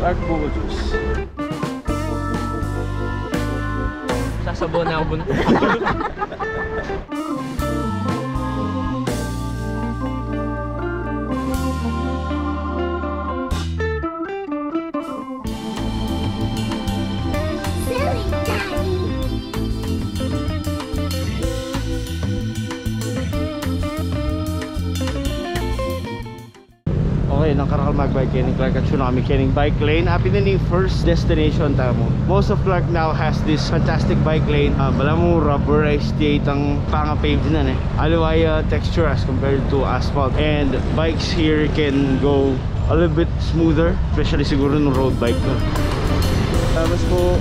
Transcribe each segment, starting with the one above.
Clark Buko Juice. Sasabo na ako bunto. Okay, ng Karakal Magbike Kening Clark at Tsunami Kening Bike Lane. Happy na ni first destination tamo. Most of Clark now has this fantastic bike lane. Bala mo rubberized state ang panga-paved na eh. Alawaya texture as compared to asphalt. And bikes here can go a little bit smoother, especially siguro ng road bike ko. Tapos po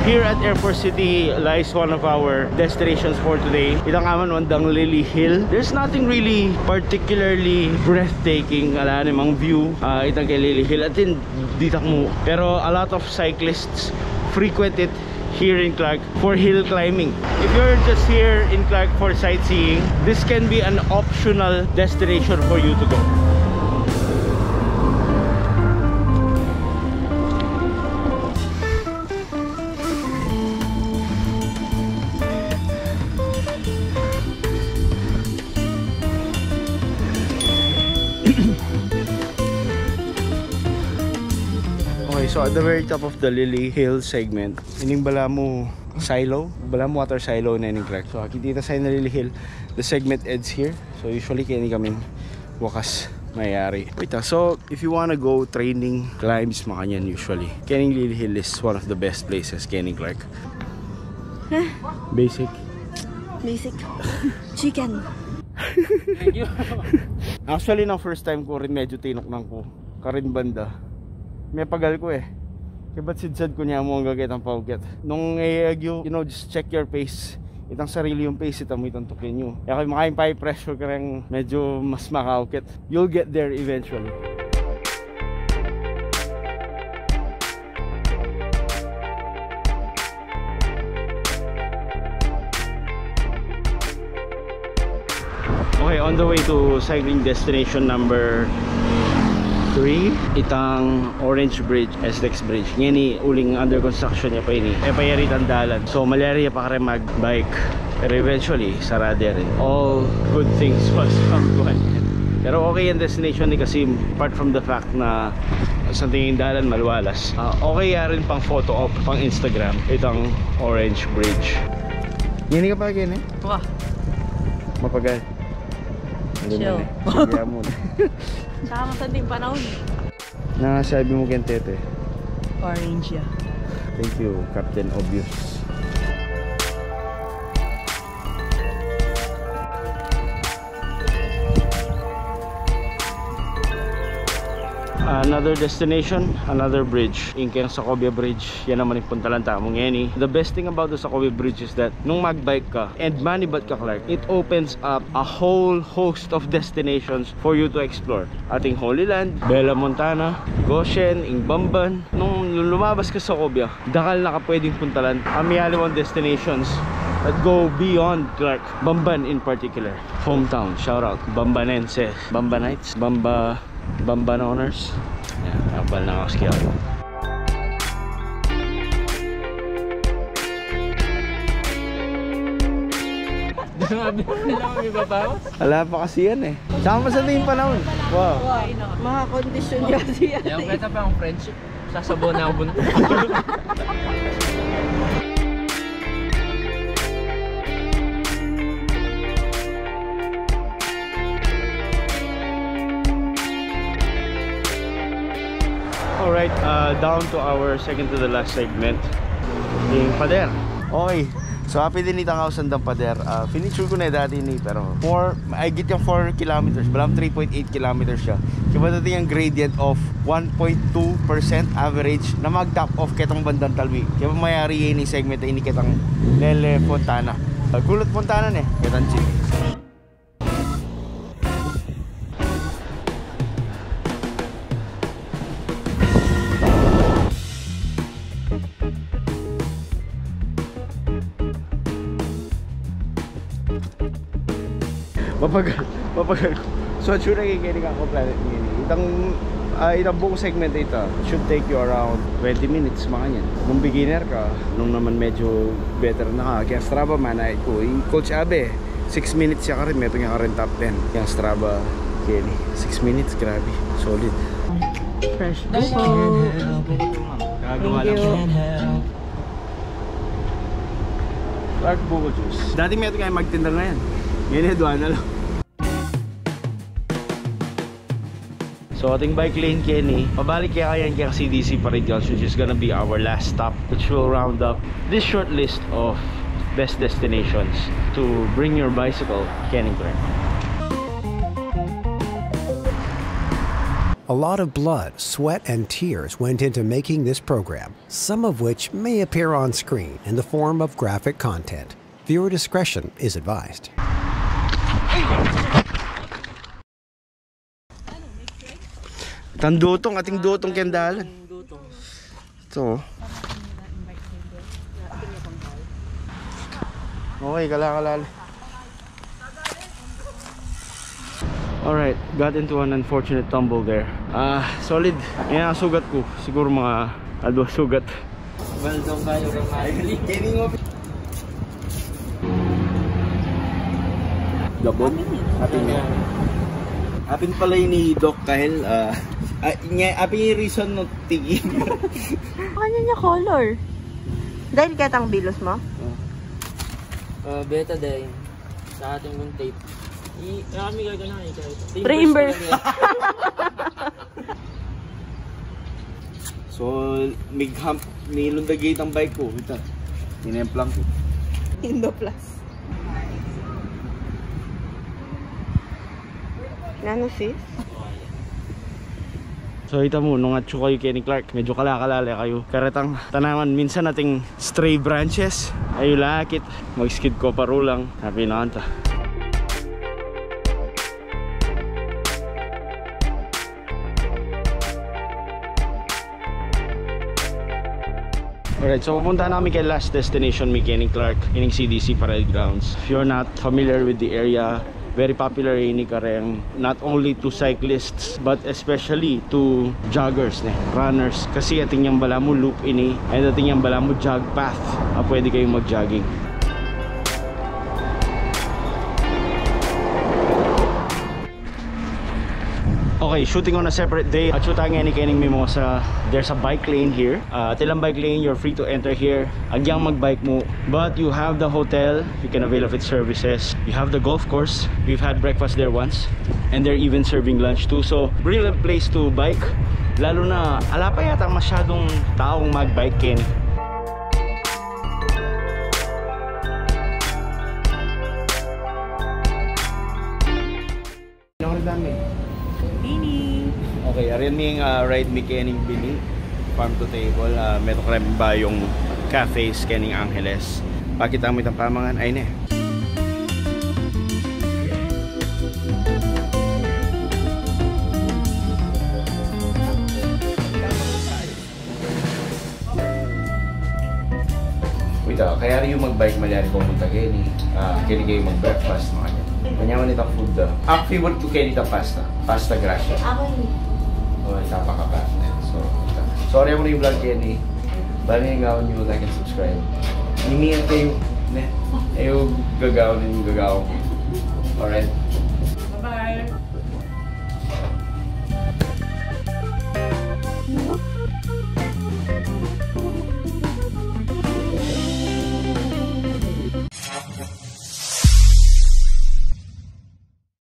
here at Airport City lies one of our destinations for today. Itang aman wandang Lily Hill. There's nothing really particularly breathtaking. Ala namang view itang kay Lily Hill. At din dito mo. Pero a lot of cyclists frequent it here in Clark for hill climbing. If you're just here in Clark for sightseeing, this can be an optional destination for you to go. Okay, so at the very top of the Lily Hill segment, ining bala mo silo, bala mo water silo na ining Clark. So kita sa na Lily Hill, the segment ends here. So usually kini kaming wakas mayari. Wait, so if you wanna go training climbs makanyan usually, Kening Lily Hill is one of the best places Kening Clark. Basic chicken. Thank you. Actually, na first time ko rin medyo tinok nang ko karin banda. May pagal ko eh. Kaya ba't sidsad ko niya mo ang gagawin ang paugat. Nung you know, just check your pace. Itang sarili yung pace, itang mo itang tukin nyo. Kaya kayo makain pa pressure ka rin medyo mas makaukit. You'll get there eventually. Okay, on the way to cycling destination number 3, itang Orange Bridge, SLEX Bridge. Ngani uling under construction niya pa ini. Payari tandalan. So malyari pa kare mag-bike. Pero eventually sarade rin. All good things must come to an end. Pero okay yung destination ni kasi apart from the fact na sa tingin dalan maluwalas. Okay rin pang photo op, pang Instagram. Itang Orange Bridge. Ngani ka pa again eh? Wah. Mapagal. Chill. Sige muna. Saka matanding panahon. Nakasabi mo kentete. Orange ya. Thank you, Captain Obvious. Another destination, another bridge. Inkeng Sacobia Bridge. Yan naman yung puntalan tamong ngeni. The best thing about the Sacobia Bridge is that nung magbike ka and manibat ka Clark, it opens up a whole host of destinations for you to explore. Ating Holy Land, Bella Montana, Goshen, Ingbamban. Nung lumabas ka sa Sacobia, dakal na ka pwedeng puntalan. Amiyali mong destinations that go beyond Clark. Bamban in particular. Hometown, shout out. Bambanenses, Bambanites, Bambanoners. Yan, kapal na kaski ako. Wala pa kasi yan eh. Saka sa tingin panahon. Wow. Makakondisyon niya siya. Yung kaya pa ang friendship. Sasabo na ako bunto. Alright, down to our second to the last segment, yung pader. Okay, so happy din itang house ng pader. Finisure ko na dati ni pero I get yung 4 kilometers, balang 3.8 kilometers siya. Kaya dati yung gradient of 1.2% average na mag-top off ketong bandang Talwi. Kaya mayari yun yung segment na ini ketang Lele Fontana. Kulot Fontana eh, ketang chip. Mapagal ko. So, sure nakikinig ako Planet Mini. Itang buong segment ito should take you around 20 minutes mga yan. Nung beginner ka, nung naman medyo better na ka, kaya Strava man ay ko, Coach Abe, 6 minutes siya ka rin, meron niya ka rin top 10. Kaya Strava, Kenny, 6 minutes, grabe, solid. Fresh Thank you. Clark Buko Juice. Dati meron kayo magtinda ngayon. Ngayon edwa na lang. So ating bike lane Kenny, pabalik kaya kaya CDC Parade Grounds, which is gonna be our last stop, which will round up this short list of best destinations to bring your bicycle Kenny Clark. A lot of blood, sweat, and tears went into making this program, some of which may appear on screen in the form of graphic content. Viewer discretion is advised. Tandutong, ating dutong kendalan. Ito. Okay, kalakalala. Alright, got into an unfortunate tumble there. Solid. Yan ang sugat ko. Siguro mga aldo sugat. Baldong kayo ng Miley. Gabon? Apin pala yun ni Doc Kahel. Apin yung reason no tigil. Ano niya color? Dahil katang bilos mo? Beta din. Sa ating mong tape. Kami gagana eh. Reimburse. So, may lundag-gate ang bike ko. Ito. Inemplang ko. Indo Plus. Ano sis? So ito mo, nung atso kayo Kenny Clark, medyo kalakalala kayo. Karetang tanaman, minsan nating stray branches. Ayo lakit, mag-skid ko paro lang. Happy na kanta. Alright, so pupunta namin kay last destination, Kenny Clark, ining CDC Parade Grounds. If you're not familiar with the area, very popular ini kareng not only to cyclists but especially to joggers, runners. Kasi ating yung bala mo loop ini, and ating yung bala mo jog path. Pwede kayong mag-jogging. Okay, shooting on a separate day. At shoot ang Kening Mimosa. There's a bike lane here. Tilang bike lane, you're free to enter here. Agyang magbike mo. But you have the hotel, you can avail of its services. You have the golf course. We've had breakfast there once. And they're even serving lunch too. So, brilliant place to bike. Lalo na, ala pa yata masyadong taong magbike Kenny. Bini. Okay, arin ming ride mi Kening Bini farm to table. Meron krem ba yung cafes Kening Angeles. Pakita mo itang pamangan ay ne. Wait, kaya rin yung magbike malyari pumunta Kenny. Kaya kayo mag-breakfast mga kanya. Kanyaman itang food da. Ang favorite ko Kenny itang pasta. Pasta gracia. Oh, napaka-bad na. So, sorry ako na yung vlog Kenny. Bali nga nyo like and subscribe. Nimiyan kayo. Ayaw gagawin yung gagawin. Alright?